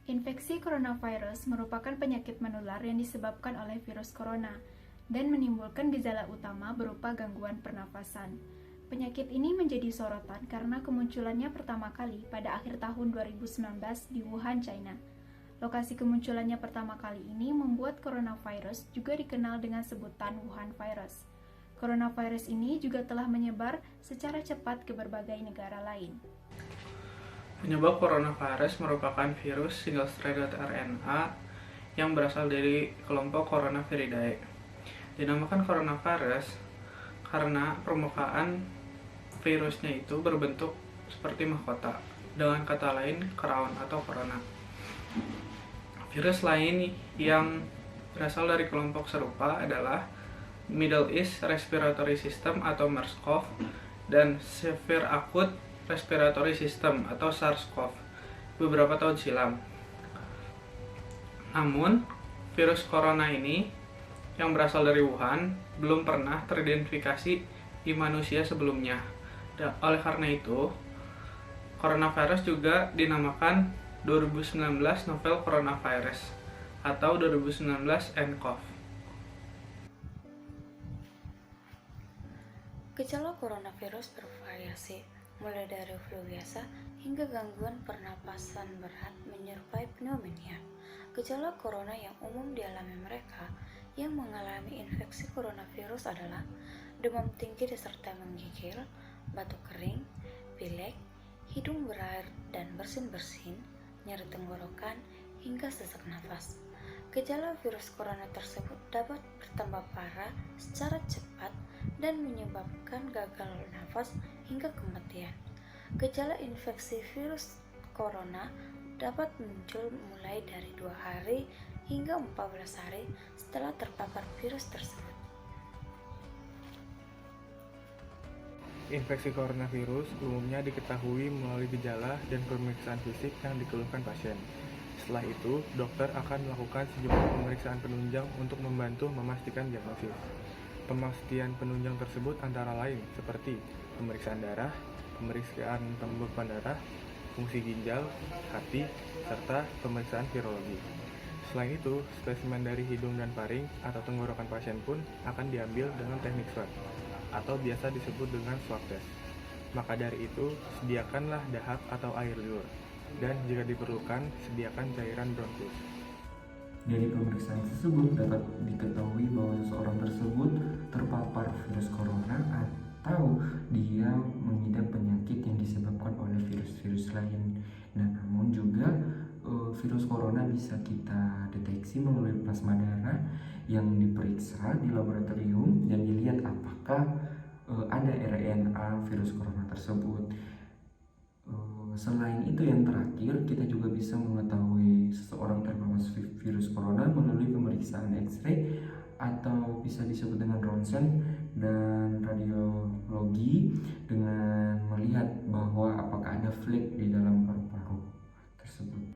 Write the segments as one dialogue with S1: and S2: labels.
S1: Infeksi coronavirus merupakan penyakit menular yang disebabkan oleh virus corona dan menimbulkan gejala utama berupa gangguan pernafasan. Penyakit ini menjadi sorotan karena kemunculannya pertama kali pada akhir tahun 2019 di Wuhan, China. Lokasi kemunculannya pertama kali ini membuat coronavirus juga dikenal dengan sebutan Wuhan virus. Coronavirus ini juga telah menyebar secara cepat ke berbagai negara lain.
S2: Penyebab coronavirus merupakan virus single-stranded RNA yang berasal dari kelompok Coronaviridae. Dinamakan coronavirus karena permukaan virusnya itu berbentuk seperti mahkota, dengan kata lain crown atau corona. Virus lain yang berasal dari kelompok serupa adalah Middle East Respiratory System atau MERS-CoV dan Severe Acute Respiratory System atau SARS-CoV beberapa tahun silam. Namun, virus corona ini yang berasal dari Wuhan belum pernah teridentifikasi di manusia sebelumnya. Oleh karena itu, coronavirus juga dinamakan 2019 novel coronavirus atau 2019 nCoV.
S3: Gejala coronavirus bervariasi, mulai dari flu biasa hingga gangguan pernapasan berat menyerupai pneumonia. Gejala corona yang umum dialami mereka yang mengalami infeksi coronavirus adalah demam tinggi disertai menggigil, batuk kering, pilek, hidung berair dan bersin-bersin, nyeri tenggorokan, hingga sesak nafas. Gejala virus corona tersebut dapat bertambah parah secara cepat dan menyebabkan gagal nafas hingga kematian. Gejala infeksi virus corona dapat muncul mulai dari 2 hari hingga 14 hari setelah terpapar virus tersebut.
S4: Infeksi coronavirus umumnya diketahui melalui gejala dan pemeriksaan fisik yang dikeluhkan pasien. Setelah itu, dokter akan melakukan sejumlah pemeriksaan penunjang untuk membantu memastikan diagnosis. Pemastian penunjang tersebut antara lain seperti pemeriksaan darah, pemeriksaan pembukaan darah, fungsi ginjal, hati, serta pemeriksaan virologi. Selain itu, spesimen dari hidung dan faring atau tenggorokan pasien pun akan diambil dengan teknik swab atau biasa disebut dengan swab test. Maka dari itu, sediakanlah dahak atau air liur, dan jika diperlukan, sediakan cairan bronkus.
S5: Dari pemeriksaan tersebut dapat diketahui bahwa seseorang tersebut terpapar virus corona atau dia mengidap penyakit yang disebabkan oleh virus-virus lain. Nah, namun juga virus corona bisa kita deteksi melalui plasma darah yang diperiksa di laboratorium dan dilihat apakah ada RNA virus corona tersebut. Selain itu, yang terakhir, kita juga bisa mengetahui seseorang terpapar virus corona melalui pemeriksaan X-ray atau bisa disebut dengan ronsen dan radiologi dengan melihat bahwa apakah ada flek di dalam paru-paru tersebut.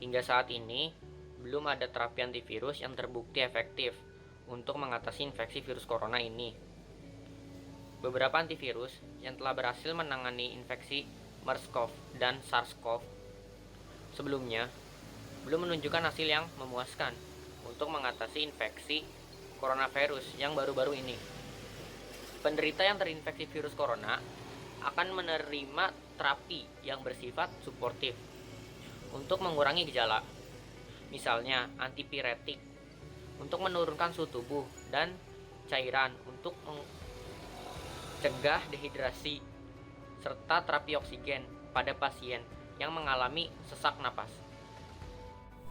S6: Hingga saat ini, belum ada terapi antivirus yang terbukti efektif untuk mengatasi infeksi virus corona ini. Beberapa antivirus yang telah berhasil menangani infeksi MERS-CoV dan SARS-CoV sebelumnya belum menunjukkan hasil yang memuaskan untuk mengatasi infeksi coronavirus yang baru-baru ini. Penderita yang terinfeksi virus corona akan menerima terapi yang bersifat suportif untuk mengurangi gejala, misalnya antipiretik untuk menurunkan suhu tubuh dan cairan untuk mencegah dehidrasi, serta terapi oksigen pada pasien yang mengalami sesak napas.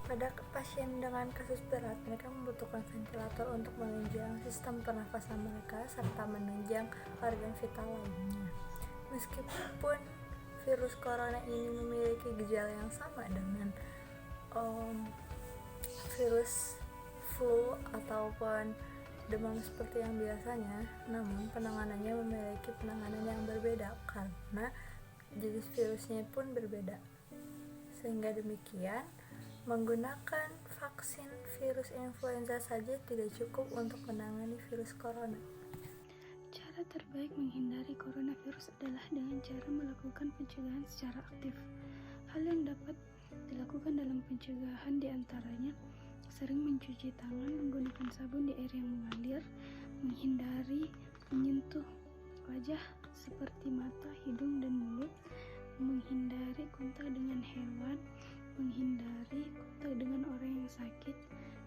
S7: Pada pasien dengan kasus berat, mereka membutuhkan ventilator untuk menunjang sistem pernafasan mereka serta menunjang organ vital lainnya. Meskipun virus corona ini memiliki gejala yang sama dengan virus flu ataupun demam seperti yang biasanya, namun penanganannya memiliki penanganan yang berbeda karena jenis virusnya pun berbeda. Sehingga demikian, menggunakan vaksin virus influenza saja tidak cukup untuk menangani virus corona.
S8: Cara terbaik menghindari coronavirus adalah dengan cara melakukan pencegahan secara aktif. Hal yang dapat dilakukan dilakukan dalam pencegahan diantaranya sering mencuci tangan menggunakan sabun di air yang mengalir, menghindari menyentuh wajah seperti mata, hidung, dan mulut, menghindari kontak dengan hewan, menghindari kontak dengan orang yang sakit,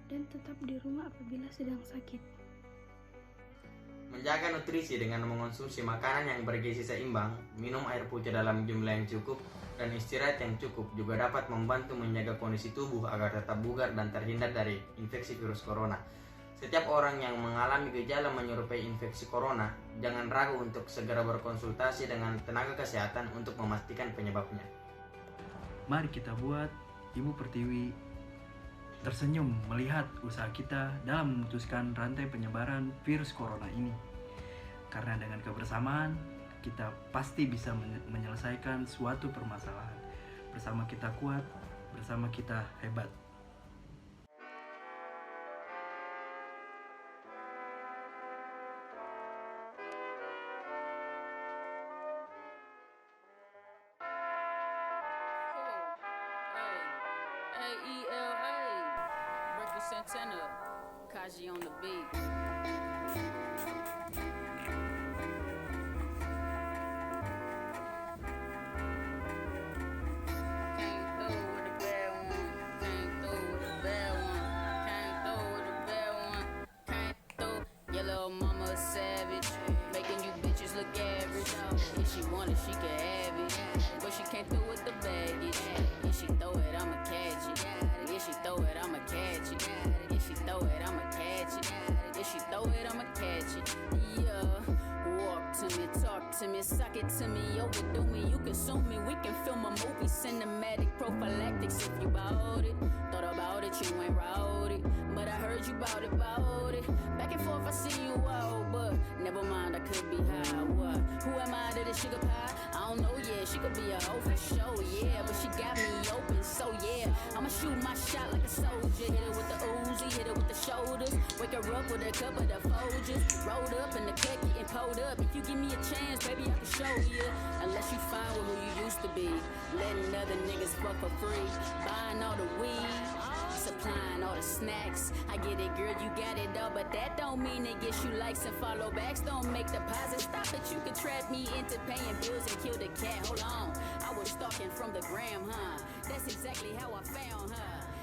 S8: dan tetap di rumah apabila sedang sakit.
S9: Menjaga nutrisi dengan mengonsumsi makanan yang bergizi seimbang, minum air putih dalam jumlah yang cukup, dan istirahat yang cukup juga dapat membantu menjaga kondisi tubuh agar tetap bugar dan terhindar dari infeksi virus corona. Setiap orang yang mengalami gejala menyerupai infeksi corona, jangan ragu untuk segera berkonsultasi dengan tenaga kesehatan untuk memastikan penyebabnya.
S10: Mari kita buat Ibu Pertiwi tersenyum melihat usaha kita dalam memutuskan rantai penyebaran virus corona ini. Karena dengan kebersamaan, kita pasti bisa menyelesaikan suatu permasalahan. Bersama kita kuat, bersama kita hebat.
S11: Santana, Kaji on the beat. She want it, she can have it, but she can't throw it the baggage. If she throw it, I'ma catch it. If she throw it, I'ma catch it. If she throw it, I'ma catch it. If she throw it, I'ma catch it. Yeah, walk to me, talk to me, suck it to me, overdo me, you consume me. We can film a movie, cinematic prophylactics if you bout it. Thought about it, you ain't wrote it, but I heard you bout it, bout it. Back and forth, I see you out, but never mind, I could be high. What? Who am I to the sugar pie? I don't know yet. She could be a hoe for sure, yeah. But she got me open, so yeah. I'ma shoot my shot like a soldier. Hit it with the Uzi, hit it with the shoulders. Wake her up with a cup of the Folgers. Rolled up in the cut, getting pulled up. If you give me a chance, baby, I can show you. Unless you find with who you used to be. Letting other niggas fuck for free. Buying all the weed. Supplying all the snacks. I get it, girl, you got it all, but that don't mean it gets you likes and follow backs. Don't make deposits. Stop it, you can trap me into paying bills and kill the cat. Hold on, I was stalking from the gram, huh? That's exactly how I found her.